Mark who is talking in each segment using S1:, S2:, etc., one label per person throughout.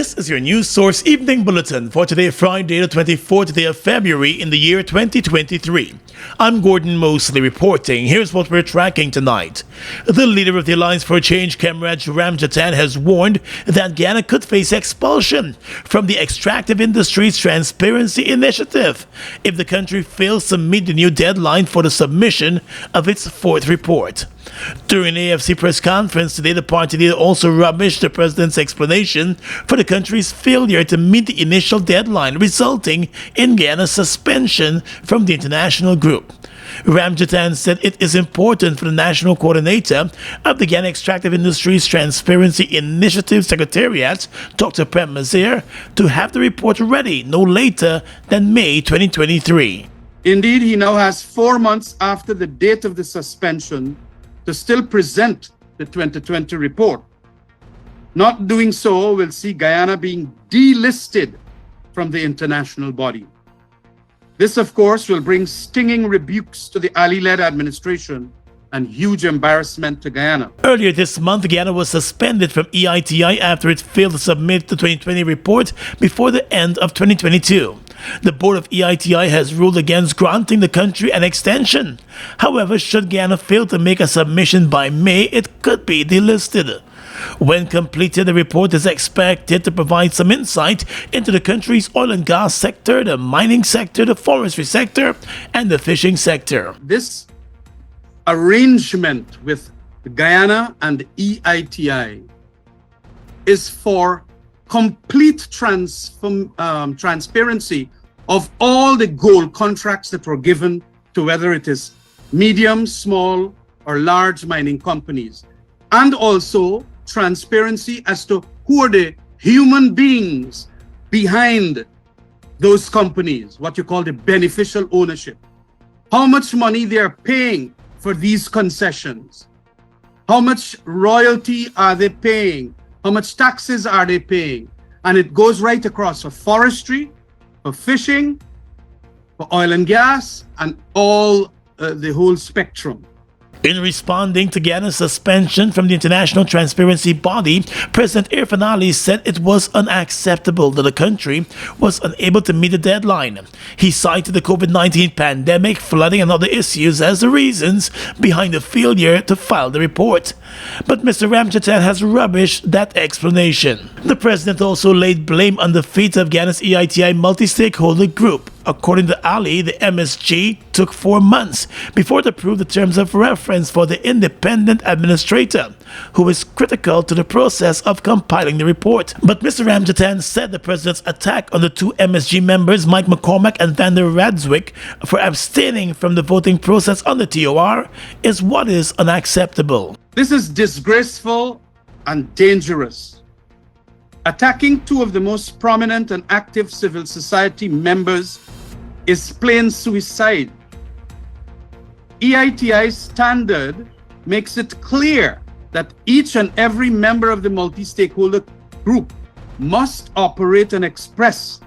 S1: This is your news source evening bulletin for today, Friday, the 24th day of February in the year 2023. I'm Gordon Mosley reporting. Here's what we're tracking tonight. The leader of the Alliance for Change, Comrade Ramjatan, has warned that Guyana could face expulsion from the Extractive Industries Transparency Initiative if the country fails to meet the new deadline for the submission of its fourth report. During an AFC press conference today, the party leader also rubbished the president's explanation for the country's failure to meet the initial deadline, resulting in Guyana's suspension from the international group. Ramjatan said it is important for the national coordinator of the Guyana Extractive Industries Transparency Initiative Secretariat, Dr. Prem Mazir, to have the report ready no later than May 2023.
S2: Indeed, he now has 4 months after the date of the suspension to still present the 2020 report. Not doing so will see Guyana being delisted from the international body. This, of course, will bring stinging rebukes to the Ali-led administration and huge embarrassment to Guyana.
S1: Earlier this month, Guyana was suspended from EITI after it failed to submit the 2020 report before the end of 2022. The board of EITI has ruled against granting the country an extension. However, should Guyana fail to make a submission by May, it could be delisted. When completed, the report is expected to provide some insight into the country's oil and gas sector, the mining sector, the forestry sector, and the fishing sector.
S2: This arrangement with Guyana and EITI is for complete transparency of all the gold contracts that were given to whether it is medium, small, or large mining companies, and also transparency as to who are the human beings behind those companies, what you call the beneficial ownership, how much money they are paying for these concessions, how much royalty are they paying, how much taxes are they paying? And it goes right across for forestry, for fishing, for oil and gas, and all the whole spectrum.
S1: In responding to Guyana's suspension from the international transparency body, President Irfaan Ali said it was unacceptable that the country was unable to meet the deadline. He cited the COVID-19 pandemic, flooding and other issues as the reasons behind the failure to file the report. But Mr. Ramjatan has rubbished that explanation. The president also laid blame on the fate of Guyana's EITI multi-stakeholder group. According to Ali, the MSG took 4 months before it approved the terms of reference for the independent administrator, who is critical to the process of compiling the report. But Mr. Ramjatan said the president's attack on the 2 MSG members, Mike McCormack and Vander Radswick, for abstaining from the voting process on the TOR is what is unacceptable.
S2: This is disgraceful and dangerous. Attacking 2 of the most prominent and active civil society members is plain suicide. EITI's standard makes it clear that each and every member of the multi-stakeholder group must operate and express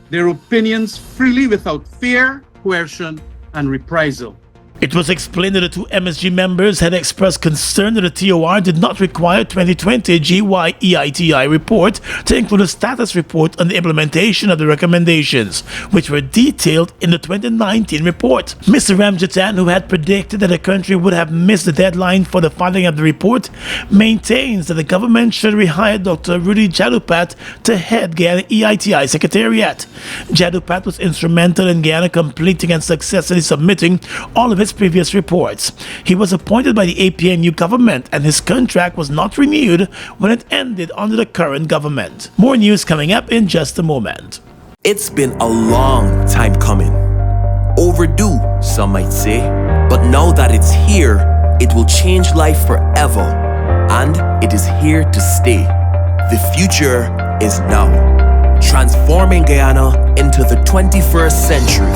S2: their opinions freely without fear, coercion, and reprisal.
S1: It was explained that the 2 MSG members had expressed concern that the TOR did not require 2020 GYEITI report to include a status report on the implementation of the recommendations, which were detailed in the 2019 report. Mr. Ramjatan, who had predicted that the country would have missed the deadline for the filing of the report, maintains that the government should rehire Dr. Rudy Jadupat to head Guyana EITI Secretariat. Jadupat was instrumental in Guyana completing and successfully submitting all of its previous reports. He was appointed by the APNU government and his contract was not renewed when it ended under the current government. More news coming up in just a moment.
S3: It's been a long time coming. Overdue, some might say. But now that it's here, it will change life forever. And it is here to stay. The future is now. Transforming Guyana into the 21st century.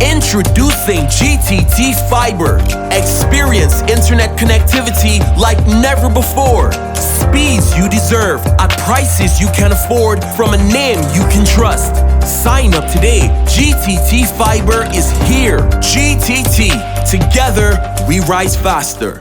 S3: Introducing GTT Fiber. Experience internet connectivity like never before. Speeds you deserve at prices you can afford from a name you can trust. Sign up today. GTT Fiber is here. GTT. Together, we rise faster.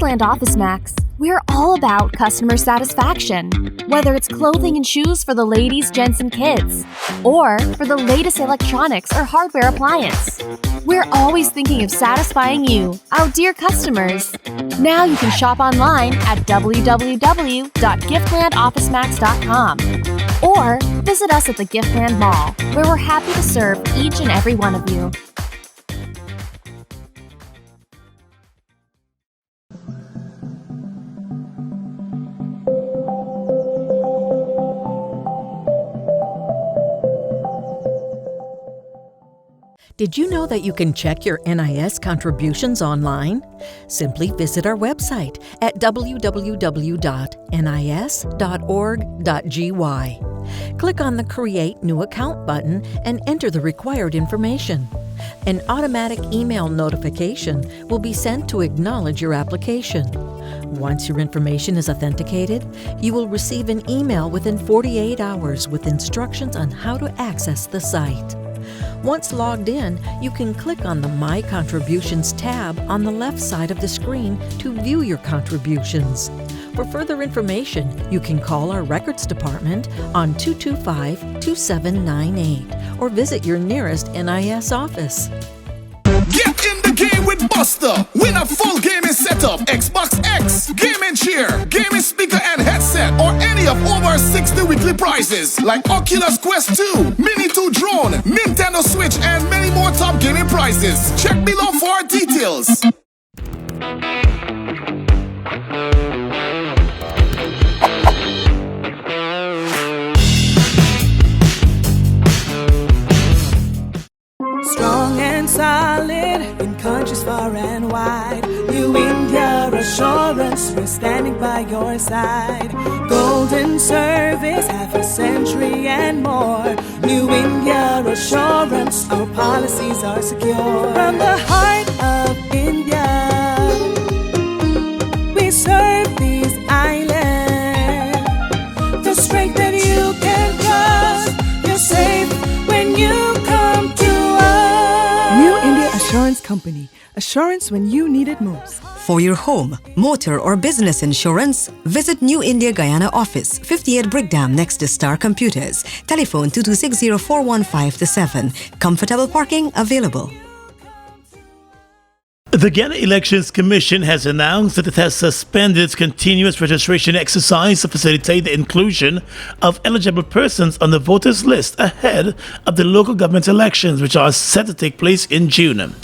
S4: Giftland Office Max, we're all about customer satisfaction. Whether it's clothing and shoes for the ladies, gents, and kids, or for the latest electronics or hardware appliance, we're always thinking of satisfying you, our dear customers. Now you can shop online at www.giftlandofficemax.com or visit us at the Giftland Mall, where we're happy to serve each and every one of you.
S5: Did you know that you can check your NIS contributions online? Simply visit our website at www.nis.org.gy. Click on the Create New Account button and enter the required information. An automatic email notification will be sent to acknowledge your application. Once your information is authenticated, you will receive an email within 48 hours with instructions on how to access the site. Once logged in, you can click on the My Contributions tab on the left side of the screen to view your contributions. For further information, you can call our Records Department on 225-2798 or visit your nearest NIS office.
S6: Get in the game with Buster. Win a full gaming setup, Xbox X, gaming chair, gaming speaker and headset, or any of over 60 weekly prizes like Oculus Quest 2, Mini 2 drone, Nintendo Switch, and many more top gaming prizes. Check below for details.
S7: Strong and solid in countries far and wide. New India Assurance, we're standing by your side. Golden service, half a century and more. New India Assurance, our policies are secure. From the heart of India, we serve these islands. The strength that you can trust, you're safe when you come to
S8: New India Assurance Company. Assurance when you need it most.
S9: For your home, motor or business insurance, visit New India Guyana office, 58 Brickdam next to Star Computers. Telephone 2260-415-7. Comfortable parking available.
S1: The Guyana Elections Commission has announced that it has suspended its continuous registration exercise to facilitate the inclusion of eligible persons on the voters list ahead of the local government elections, which are set to take place in June.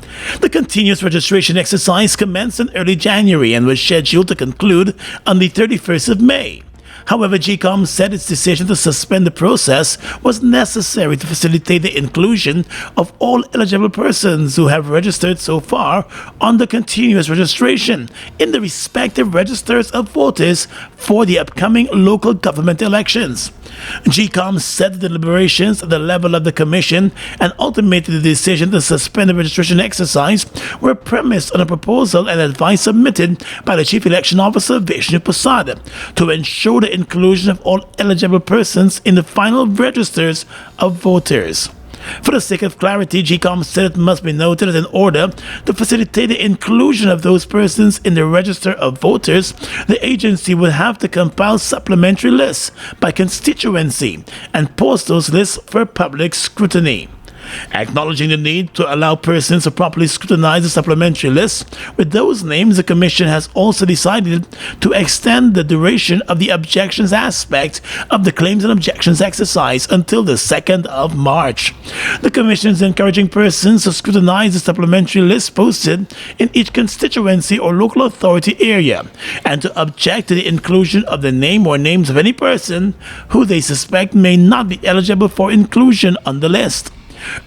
S1: The continuous registration exercise commenced in early January and was scheduled to conclude on the 31st of May. However, GCOM said its decision to suspend the process was necessary to facilitate the inclusion of all eligible persons who have registered so far on the continuous registration in the respective registers of voters for the upcoming local government elections. GCOM said the deliberations at the level of the Commission and ultimately the decision to suspend the registration exercise were premised on a proposal and advice submitted by the Chief Election Officer Vishnu Prasad to ensure the inclusion of all eligible persons in the final registers of voters. For the sake of clarity, GCOM said it must be noted that in order to facilitate the inclusion of those persons in the register of voters, the agency would have to compile supplementary lists by constituency and post those lists for public scrutiny. Acknowledging the need to allow persons to properly scrutinize the supplementary lists with those names, the Commission has also decided to extend the duration of the objections aspect of the claims and objections exercise until the 2nd of March. The Commission is encouraging persons to scrutinize the supplementary list posted in each constituency or local authority area and to object to the inclusion of the name or names of any person who they suspect may not be eligible for inclusion on the list.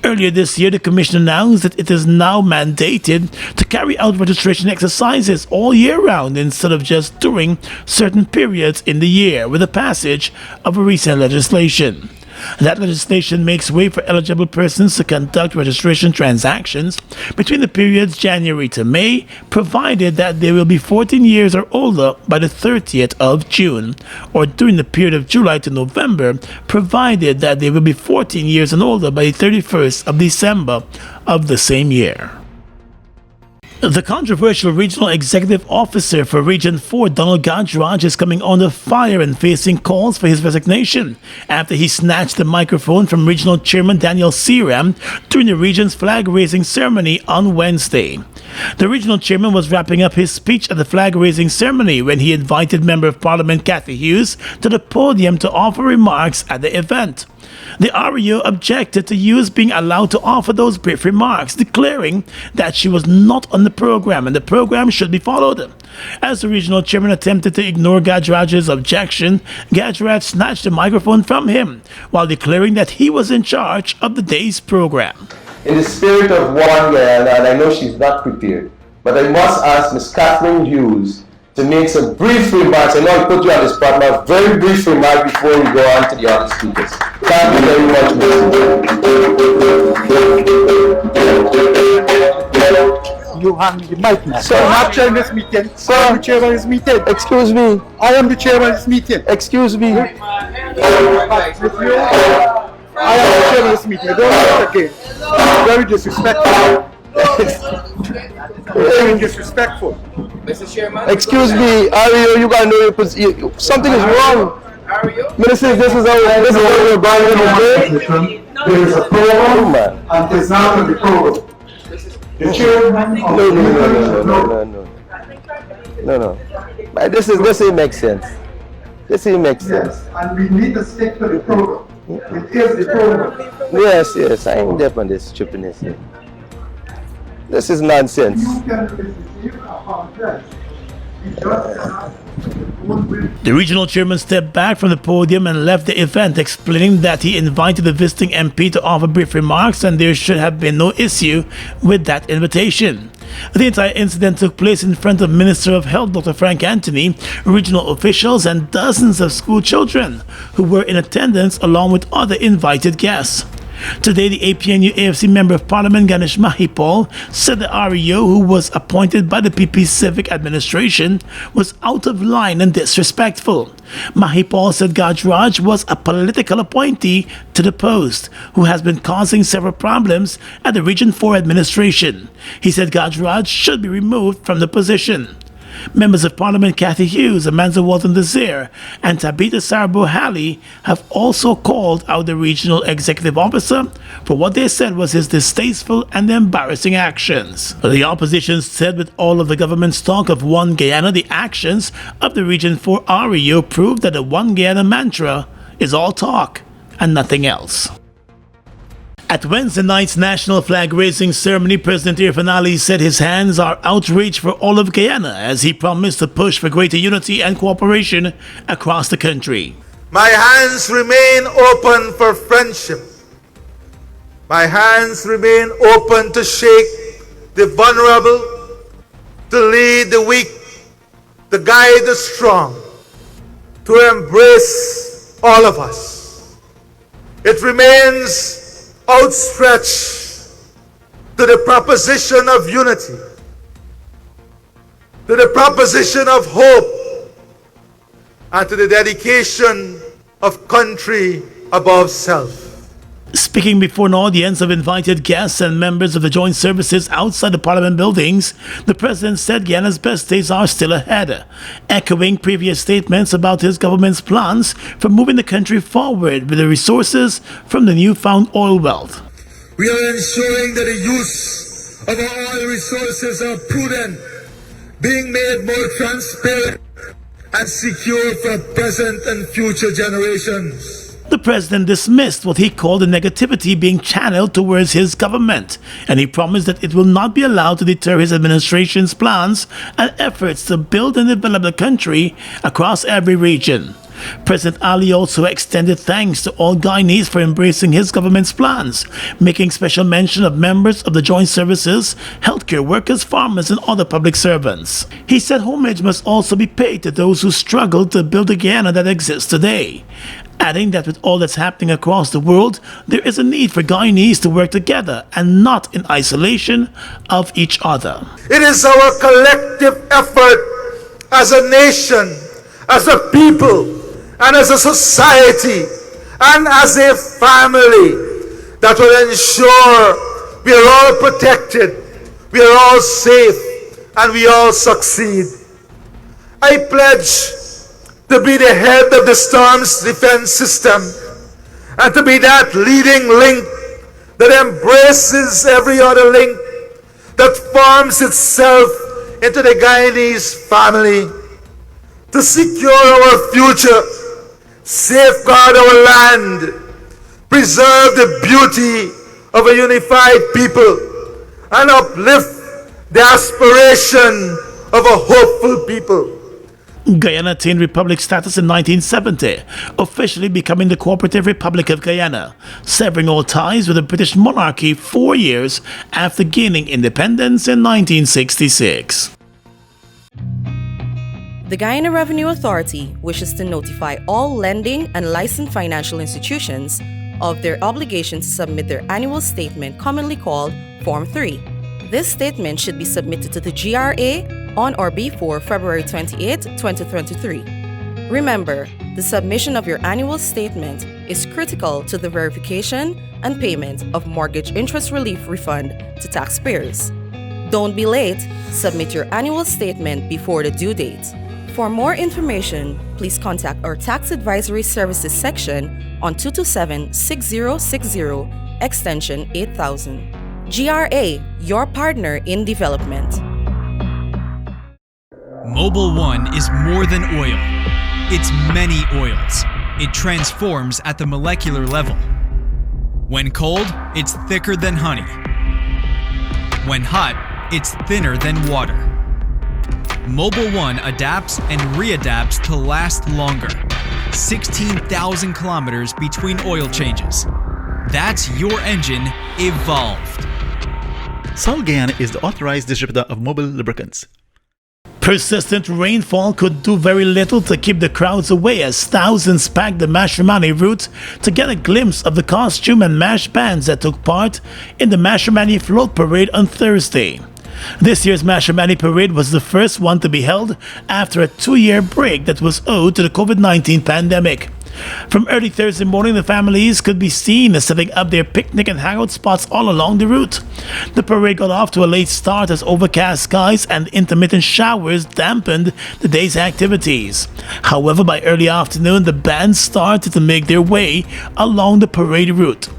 S1: Earlier this year, the Commission announced that it is now mandated to carry out registration exercises all year round instead of just during certain periods in the year with the passage of recent legislation. That legislation makes way for eligible persons to conduct registration transactions between the periods January to May, provided that they will be 14 years or older by the 30th of June, or during the period of July to November, provided that they will be 14 years and older by the 31st of December of the same year. The controversial regional executive officer for Region 4, Donald Gajraj, is coming under fire and facing calls for his resignation after he snatched the microphone from regional chairman Daniel Seram during the region's flag-raising ceremony on Wednesday. The regional chairman was wrapping up his speech at the flag-raising ceremony when he invited Member of Parliament Cathy Hughes to the podium to offer remarks at the event. The REO objected to Hughes being allowed to offer those brief remarks, declaring that she was not on the program and the program should be followed. As the regional chairman attempted to ignore Gajraj's objection, Gajraj snatched the microphone from him while declaring that he was in charge of the day's program.
S10: In the spirit of one Guyana, and I know she's not prepared, but I must ask Ms. Catherine Hughes to make some brief remarks. I know I put you on the spot now, very brief remark before we go on to the other speakers. Thank you very much, Mr.
S11: You hand me the mic now.
S10: Sir,
S11: I'm not chairing this meeting.
S10: Sir,
S11: I am the chairman of this meeting.
S10: Excuse me.
S11: I am the chairman of this meeting.
S10: Excuse me.
S11: I am the chairman of this meeting. I don't want it again. Very disrespectful. Very disrespectful.
S12: Mr. Chairman.
S10: Excuse me, Ario, you gotta know your position. Something is wrong. Minister, this is how we're going to do.
S11: There is a program, and it's not on the program. The chairman.
S10: No. But this ain't make sense. This ain't make sense.
S11: Yes, and we need to stick to the program. It is the program.
S10: Yes, I ain't deaf on this stupidness here. This is nonsense.
S11: You can apologize. You just cannot.
S1: The regional chairman stepped back from the podium and left the event, explaining that he invited the visiting MP to offer brief remarks and there should have been no issue with that invitation. The entire incident took place in front of Minister of Health Dr. Frank Anthony, regional officials and dozens of school children who were in attendance along with other invited guests. Today, the APNU AFC Member of Parliament Ganesh Mahipal said the REO, who was appointed by the PP Civic Administration, was out of line and disrespectful. Mahipal said Gajraj was a political appointee to the post, who has been causing several problems at the Region 4 administration. He said Gajraj should be removed from the position. Members of Parliament Cathy Hughes, Amanda Walton Desir, and Tabitha Sarbo Halley have also called out the regional executive officer for what they said was his distasteful and embarrassing actions. The opposition said with all of the government's talk of One Guyana, the actions of the Region 4 REO proved that the One Guyana mantra is all talk and nothing else. At Wednesday night's national flag-raising ceremony, President Irfan Ali said his hands are outreached for all of Guyana as he promised to push for greater unity and cooperation across the country.
S13: My hands remain open for friendship. My hands remain open to shake the vulnerable, to lead the weak, to guide the strong, to embrace all of us. It remains outstretched to the proposition of unity, to the proposition of hope, and to the dedication of country above self.
S1: Speaking before an audience of invited guests and members of the joint services outside the Parliament buildings, the President said Guyana's best days are still ahead, echoing previous statements about his government's plans for moving the country forward with the resources from the newfound oil wealth.
S13: We are ensuring that the use of our oil resources are prudent, being made more transparent and secure for present and future generations.
S1: The president dismissed what he called the negativity being channeled towards his government, and he promised that it will not be allowed to deter his administration's plans and efforts to build and develop the country across every region. President Ali also extended thanks to all Guyanese for embracing his government's plans, making special mention of members of the joint services, healthcare workers, farmers, and other public servants. He said homage must also be paid to those who struggled to build the Guyana that exists today, adding that with all that's happening across the world, there is a need for Guyanese to work together and not in isolation of each other.
S13: It is our collective effort as a nation, as a people, and as a society, and as a family that will ensure we are all protected, we are all safe, and we all succeed. I pledge to be the head of the storm's defense system and to be that leading link that embraces every other link, that forms itself into the Guyanese family, to secure our future, safeguard our land, preserve the beauty of a unified people, and uplift the aspiration of a hopeful people.
S1: Guyana attained republic status in 1970, officially becoming the Cooperative Republic of Guyana, severing all ties with the British monarchy 4 years after gaining independence in 1966.
S12: The Guyana Revenue Authority wishes to notify all lending and licensed financial institutions of their obligation to submit their annual statement, commonly called Form 3. This statement should be submitted to the GRA on or before February 28, 2023. Remember, the submission of your annual statement is critical to the verification and payment of mortgage interest relief refund to taxpayers. Don't be late, submit your annual statement before the due date. For more information, please contact our Tax Advisory Services section on 227-6060, extension 8000. GRA, your partner in development.
S14: Mobil 1 is more than oil. It's many oils. It transforms at the molecular level. When cold, it's thicker than honey. When hot, it's thinner than water. Mobil 1 adapts and readapts to last longer. 16,000 kilometers between oil changes. That's your engine evolved.
S15: Sol Guyana is the authorized distributor of Mobil lubricants.
S1: Persistent rainfall could do very little to keep the crowds away as thousands packed the Mashramani route to get a glimpse of the costume and mash bands that took part in the Mashramani Float Parade on Thursday. This year's Mashramani Parade was the first one to be held after a 2-year break that was owed to the COVID-19 pandemic. From early Thursday morning, the families could be seen setting up their picnic and hangout spots all along the route. The parade got off to a late start as overcast skies and intermittent showers dampened the day's activities. However, by early afternoon, the bands started to make their way along the parade route.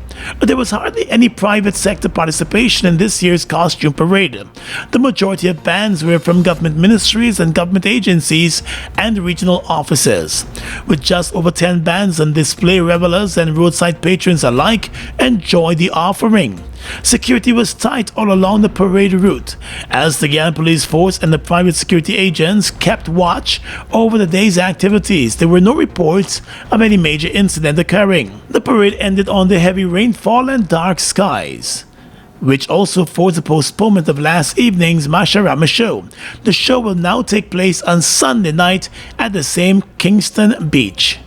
S1: There was hardly any private sector participation in this year's costume parade. The majority of bands were from government ministries and government agencies and regional offices. With just over 10 bands on display, revelers and roadside patrons alike enjoyed the offering. Security was tight all along the parade route, as the Guyana Police Force and the private security agents kept watch over the day's activities. There were no reports of any major incident occurring. The parade ended on the heavy rainfall and dark skies, which also forced the postponement of last evening's Masharama show. The show will now take place on Sunday night at the same Kingston Beach.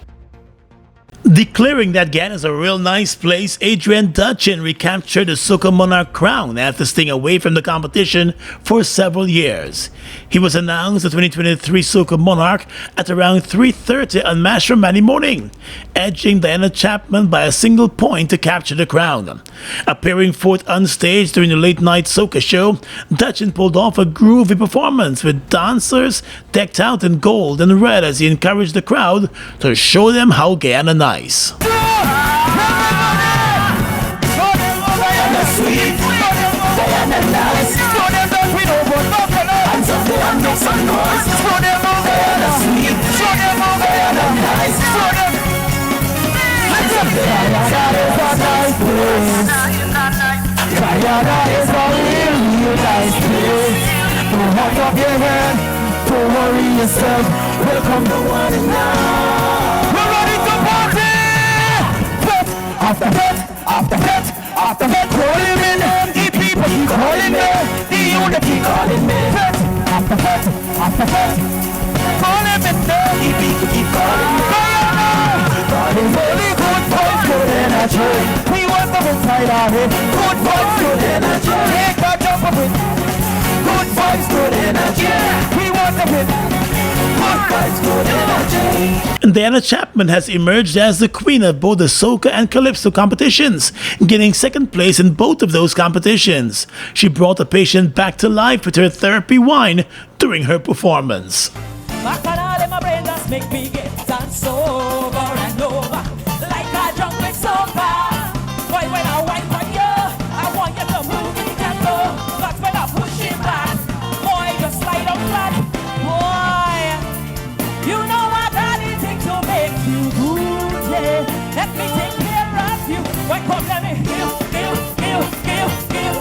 S1: Declaring that Guyana is a real nice place, Adrian Dutchin recaptured the Soca Monarch crown after staying away from the competition for several years. He was announced the 2023 Soca Monarch at around 3:30 on Mashramani morning, edging Diana Chapman by a single point to capture the crown. Appearing fourth on stage during the late-night Soca show, Dutchin pulled off a groovy performance with dancers decked out in gold and red as he encouraged the crowd to show them how Guyana nice.
S7: Welcome to one and now. We're ready to party. After that, calling me. The people keep calling me. The youth keep calling me. After that, calling me. The people keep calling me. Calling really good vibes, good energy. We want them inside our head. Good vibes, good energy. Take a jump of it. Good vibes, good energy. We want them in. Good
S1: Diana Chapman has emerged as the queen of both the soca and calypso competitions, getting second place in both of those competitions. She brought the patient back to life with her therapy wine during her performance.
S7: Bacchanal in my brain just make me get dance over and over like a drunk with soca. Boy, when I wine for you, I want you to move in tempo. But when I push it back, boy, just slide up flat. Boy, you know I got it take to make you good, yeah. Let me take care of you. Boy, come let me give.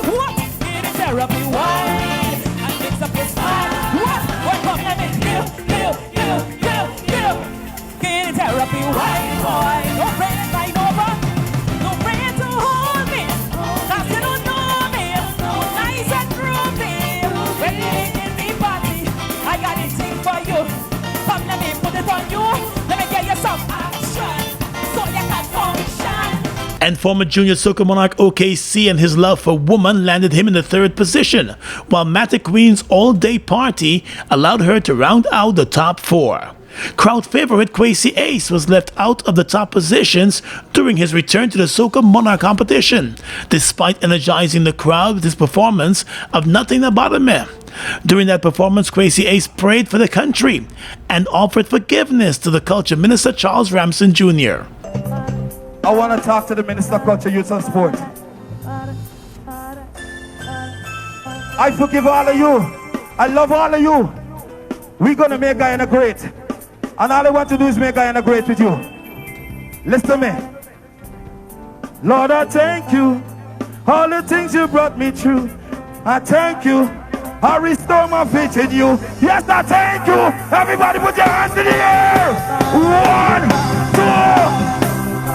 S7: What? It is therapy wine and mix up your spine. What? Boy, come let me give. Therapy wine, boy. Don't pray it right over. Don't pray it to hold me. Cause you don't know me. Nice and groovy. When you in the party, I got a thing for you. Come, let me put it on you. Let me get you some action so you can function.
S1: And former junior soca monarch OKC and his love for woman landed him in the third position, while Matic Queen's all-day party allowed her to round out the top four. Crowd favorite Kwesi Ace was left out of the top positions during his return to the Soca Monarch competition, despite energizing the crowd with his performance of Nothing About Me. During that performance, Kwesi Ace prayed for the country and offered forgiveness to the Culture Minister Charles Ramson Jr.
S11: I want to talk to the Minister of Culture, Youth and Sport. I forgive all of you. I love all of you. We're going to make Guyana great. And all I want to do is make Guyana great with you. Listen to me. Lord, I thank you. All the things you brought me through. I thank you. I restore my faith in you. Yes, I thank you. Everybody put your hands in the air. 1,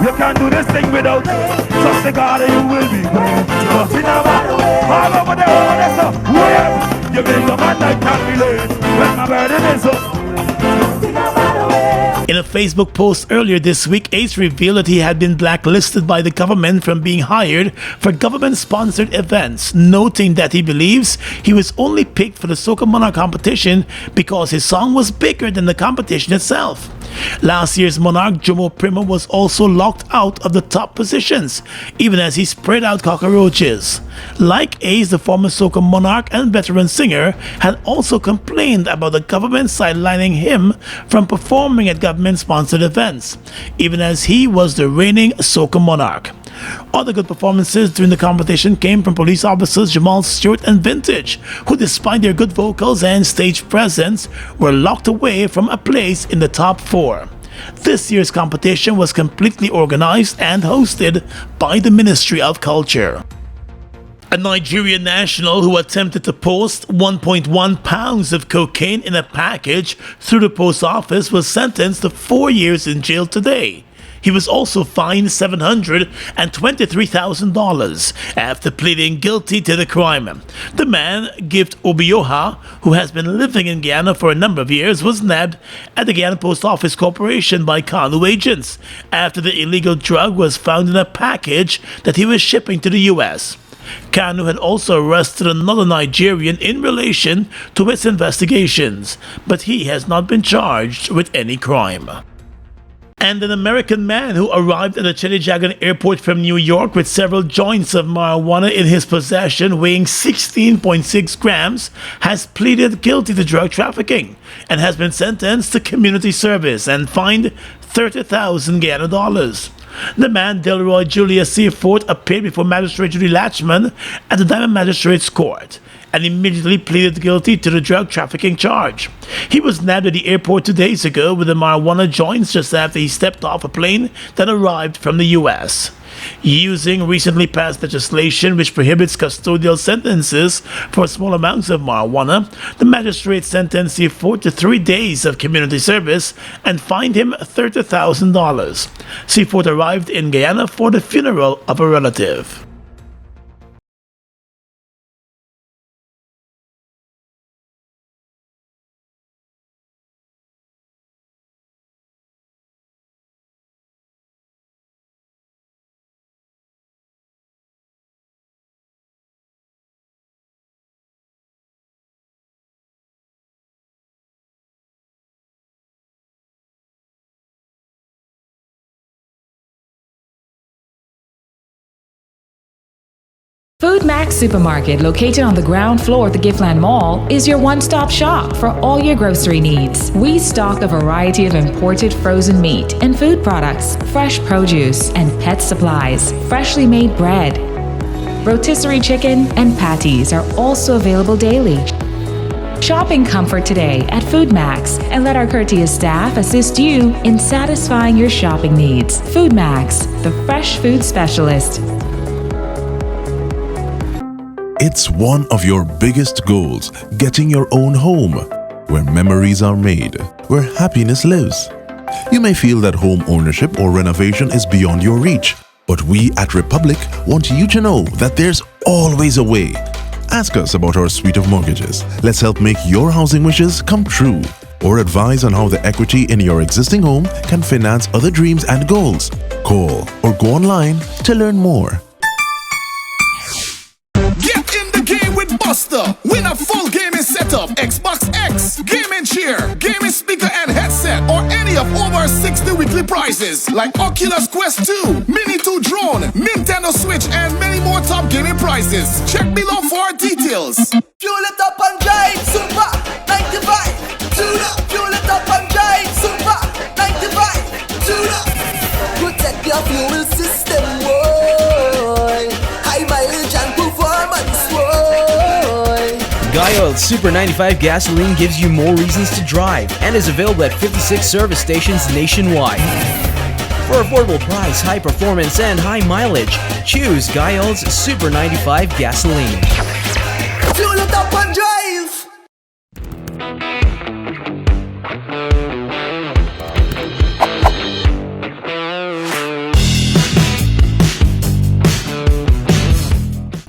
S11: 2. You can't do this thing without trust the God and you will be great. Trust in the matter all over the world. That's up. Where you make a man that can't relate. When my burden is up.
S1: In a Facebook post earlier this week, Ace revealed that he had been blacklisted by the government from being hired for government-sponsored events, noting that he believes he was only picked for the Soca Monarch competition because his song was bigger than the competition itself. Last year's Monarch, Jomo Primo, was also locked out of the top positions, even as he spread out cockroaches. Like Ace, the former Soca Monarch and veteran singer had also complained about the government sidelining him from performing at government-sponsored events, even as he was the reigning Soca Monarch. Other good performances during the competition came from police officers Jamal Stewart and Vintage, who despite their good vocals and stage presence were locked away from a place in the top 4. This year's competition was completely organized and hosted by the Ministry of Culture. A Nigerian national who attempted to post 1.1 pounds of cocaine in a package through the post office was sentenced to 4 years in jail today. He was also fined $723,000 after pleading guilty to the crime. The man, Gift Obioha, who has been living in Guyana for a number of years, was nabbed at the Guyana Post Office Corporation by Kanu agents after the illegal drug was found in a package that he was shipping to the U.S. Kanu had also arrested another Nigerian in relation to its investigations, but he has not been charged with any crime. And an American man who arrived at the Chedijagan airport from New York with several joints of marijuana in his possession weighing 16.6 grams has pleaded guilty to drug trafficking and has been sentenced to community service and fined 30,000 Guyana dollars. The man, Delroy Julius Seaford, appeared before Magistrate Judy Latchman at the Diamond Magistrates Court and immediately pleaded guilty to the drug trafficking charge. He was nabbed at the airport 2 days ago with the marijuana joints just after he stepped off a plane that arrived from the U.S. Using recently passed legislation which prohibits custodial sentences for small amounts of marijuana, the magistrate sentenced Seaford to 3 days of community service and fined him $30,000. Seaford arrived in Guyana for the funeral of a relative.
S16: Food Max Supermarket, located on the ground floor of the Giftland Mall, is your one-stop shop for all your grocery needs. We stock a variety of imported frozen meat and food products, fresh produce, and pet supplies, freshly made bread. Rotisserie chicken and patties are also available daily. Shop in comfort today at Food Max and let our courteous staff assist you in satisfying your shopping needs. Food Max, the fresh food specialist.
S17: It's one of your biggest goals, getting your own home, where memories are made, where happiness lives. You may feel that home ownership or renovation is beyond your reach, but we at Republic want you to know that there's always a way. Ask us about our suite of mortgages. Let's help make your housing wishes come true. Or advise on how the equity in your existing home can finance other dreams and goals. Call or go online to learn more.
S6: Get in the game with Buster. Win a full gaming setup, Xbox X, gaming chair, gaming speaker and headset, or any of over 60 weekly prizes like Oculus Quest 2, Mini 2 drone, Nintendo Switch, and many more top gaming prizes. Check below for details.
S7: Fuel it up and drive, Super 95. Tune up, fuel it up and drive, Super 95. Tune up. Protect your fuel system, boy. High mileage and performance, boy.
S18: Guyana Super 95 gasoline gives you more reasons to drive and is available at 56 service stations nationwide. For affordable price, high performance, and high mileage, choose Guyana's Super 95 gasoline.
S7: Fuel it up and drive.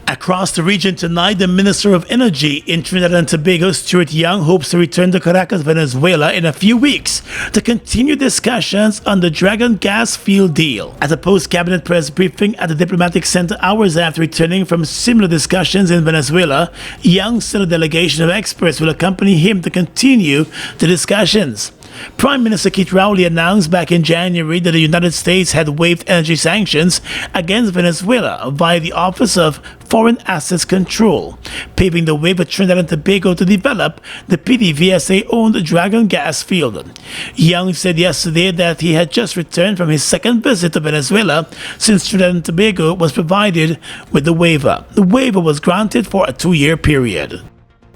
S1: Across the region tonight, the Minister of Energy in Trinidad and Tobago, Stuart Young, hopes to return to Caracas, Venezuela in a few weeks to continue discussions on the Dragon gas field deal. At a post-cabinet press briefing at the Diplomatic Center hours after returning from similar discussions in Venezuela, Young said a delegation of experts will accompany him to continue the discussions. Prime Minister Keith Rowley announced back in January that the United States had waived energy sanctions against Venezuela via the Office of Foreign Assets Control, paving the way for Trinidad and Tobago to develop the PDVSA-owned Dragon gas field. Young said yesterday that he had just returned from his second visit to Venezuela since Trinidad and Tobago was provided with the waiver. The waiver was granted for a 2-year period.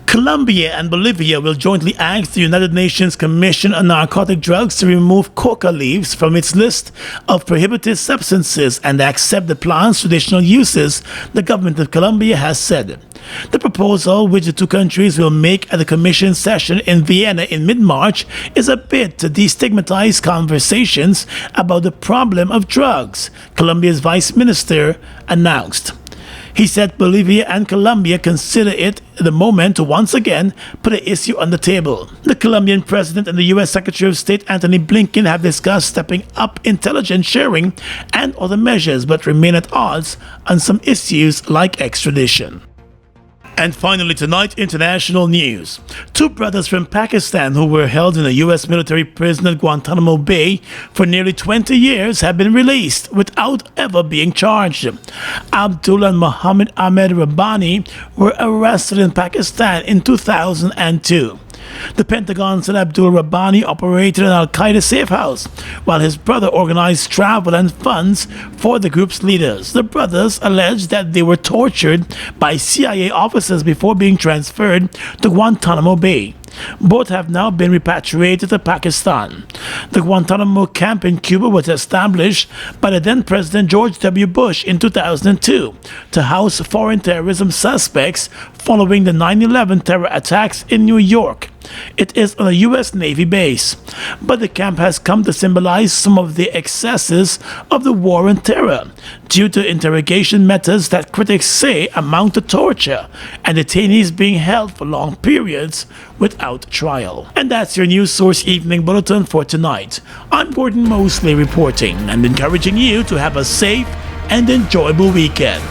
S1: Colombia and Bolivia will jointly ask the United Nations Commission on Narcotic Drugs to remove coca leaves from its list of prohibited substances and accept the plant's traditional uses, the government of Colombia has said. The proposal, which the two countries will make at the Commission session in Vienna in mid-March, is a bid to destigmatize conversations about the problem of drugs, Colombia's vice minister announced. He said Bolivia and Colombia consider it the moment to once again put the issue on the table. The Colombian president and the U.S. Secretary of State Antony Blinken have discussed stepping up intelligence sharing and other measures, but remain at odds on some issues like extradition. And finally tonight, international news. Two brothers from Pakistan who were held in a U.S. military prison at Guantanamo Bay for nearly 20 years have been released without ever being charged. Abdul and Mohammed Ahmed Rabbani were arrested in Pakistan in 2002. The Pentagon said Abdul Rabbani operated an Al-Qaeda safe house, while his brother organized travel and funds for the group's leaders. The brothers alleged that they were tortured by CIA officers before being transferred to Guantanamo Bay. Both have now been repatriated to Pakistan. The Guantanamo camp in Cuba was established by the then President George W. Bush in 2002 to house foreign terrorism suspects following the 9/11 terror attacks in New York. It is on a U.S. Navy base, but the camp has come to symbolize some of the excesses of the war on terror due to interrogation methods that critics say amount to torture and detainees being held for long periods without trial. And that's your News Source Evening Bulletin for tonight. I'm Gordon Mosley reporting and encouraging you to have a safe and enjoyable weekend.